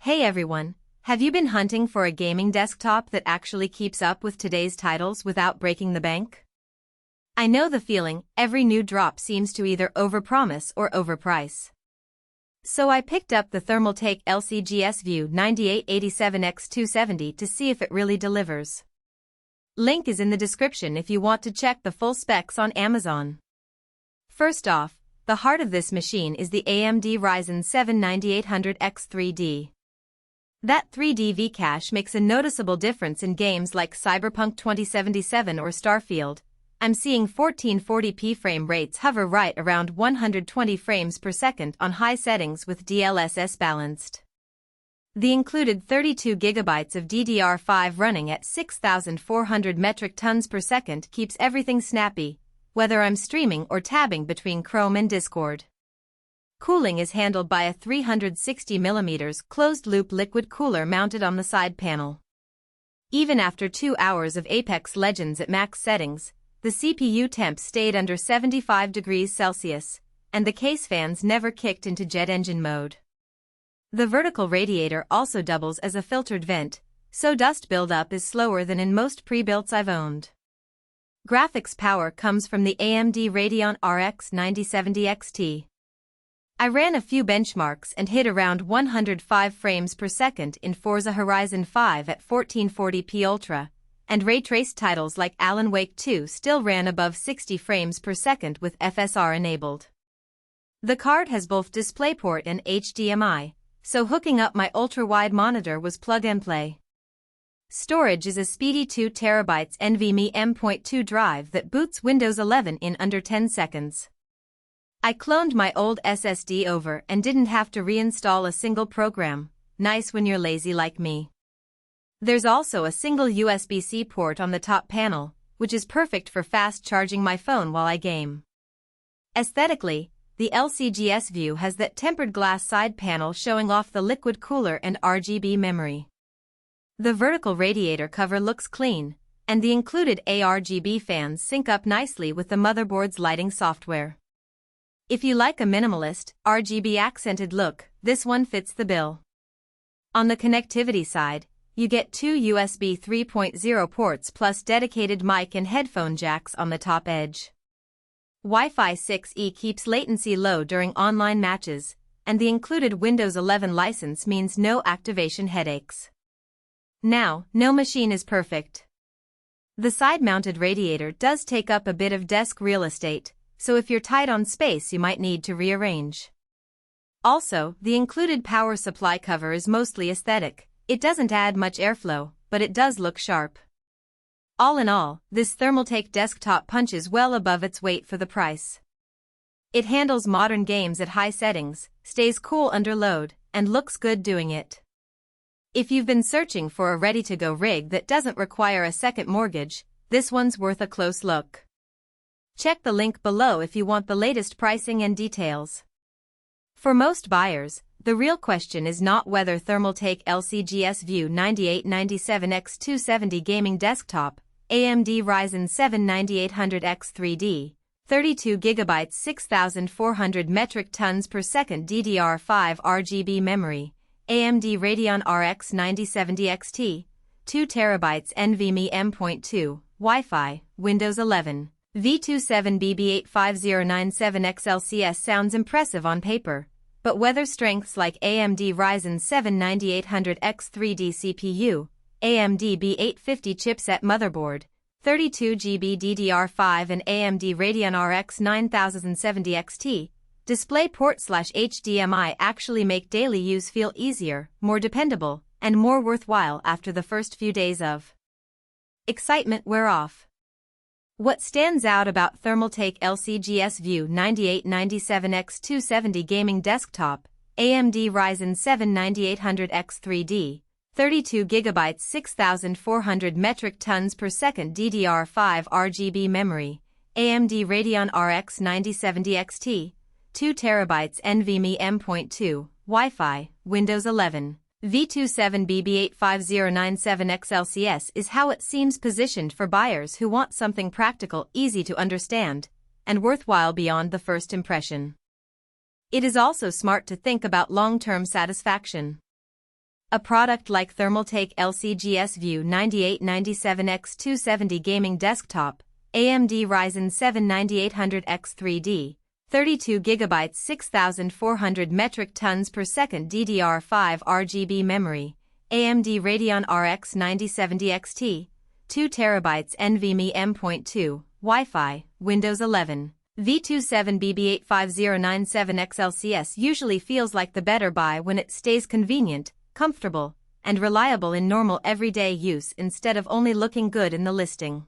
Hey everyone, have you been hunting for a gaming desktop that actually keeps up with today's titles without breaking the bank? I know the feeling, every new drop seems to either overpromise or overprice. So I picked up the Thermaltake LCGS View 9887X270 to see if it really delivers. Link is in the description if you want to check the full specs on Amazon. First off, the heart of this machine is the AMD Ryzen 7 9800X 3D. That 3D V-cache makes a noticeable difference in games like Cyberpunk 2077 or Starfield. I'm seeing 1440p frame rates hover right around 120 frames per second on high settings with DLSS balanced. The included 32GB of DDR5 running at 6,400 metric tons per second keeps everything snappy, whether I'm streaming or tabbing between Chrome and Discord. Cooling is handled by a 360mm closed-loop liquid cooler mounted on the side panel. Even after 2 hours of Apex Legends at max settings, the CPU temp stayed under 75 degrees Celsius, and the case fans never kicked into jet engine mode. The vertical radiator also doubles as a filtered vent, so dust buildup is slower than in most pre-builts I've owned. Graphics power comes from the AMD Radeon RX 9070 XT. I ran a few benchmarks and hit around 105 frames per second in Forza Horizon 5 at 1440p Ultra, and ray-traced titles like Alan Wake 2 still ran above 60 frames per second with FSR enabled. The card has both DisplayPort and HDMI, so hooking up my ultra-wide monitor was plug-and-play. Storage is a speedy 2TB NVMe M.2 drive that boots Windows 11 in under 10 seconds. I cloned my old SSD over and didn't have to reinstall a single program, nice when you're lazy like me. There's also a single USB-C port on the top panel, which is perfect for fast charging my phone while I game. Aesthetically, the LCGS View has that tempered glass side panel showing off the liquid cooler and RGB memory. The vertical radiator cover looks clean, and the included ARGB fans sync up nicely with the motherboard's lighting software. If you like a minimalist, RGB accented look, this one fits the bill. On the connectivity side, you get 2 USB 3.0 ports plus dedicated mic and headphone jacks on the top edge. Wi-Fi 6E keeps latency low during online matches, and the included Windows 11 license means no activation headaches. Now, no machine is perfect. The side-mounted radiator does take up a bit of desk real estate, so if you're tight on space you might need to rearrange. Also, the included power supply cover is mostly aesthetic. It doesn't add much airflow, but it does look sharp. All in all, this Thermaltake desktop punches well above its weight for the price. It handles modern games at high settings, stays cool under load, and looks good doing it. If you've been searching for a ready-to-go rig that doesn't require a second mortgage, this one's worth a close look. Check the link below if you want the latest pricing and details. For most buyers, the real question is not whether Thermaltake LCGS View 9897X270 gaming desktop, AMD Ryzen 7 9800X 3D, 32GB 6,400 metric tons per second DDR5 RGB memory, AMD Radeon RX 9070 XT, 2TB NVMe M.2, Wi-Fi, Windows 11, V27BB85097XLCS sounds impressive on paper, but whether strengths like AMD Ryzen 7 9800X 3D CPU, AMD B850 chipset motherboard, 32GB DDR5 and AMD Radeon RX 9070 XT, DisplayPort/HDMI actually make daily use feel easier, more dependable, and more worthwhile after the first few days of excitement wear off. What stands out about Thermaltake LCGS View 9897X270 gaming desktop, AMD Ryzen 7 9800X 3D, 32GB 6,400 metric tons per second DDR5 RGB memory, AMD Radeon RX 9070 XT, 2TB NVMe M.2, Wi-Fi, Windows 11, V27BB85097XLCS is how it seems positioned for buyers who want something practical, easy to understand, and worthwhile beyond the first impression. It is also smart to think about long-term satisfaction. A product like Thermaltake LCGS View 9897X270 gaming desktop, AMD Ryzen 7 9800X 3D, 32GB 6400 metric tons per second DDR5 RGB memory, AMD Radeon RX 9070 XT, 2TB NVMe M.2, Wi-Fi, Windows 11. V27BB85097XLCS usually feels like the better buy when it stays convenient, comfortable, and reliable in normal everyday use instead of only looking good in the listing.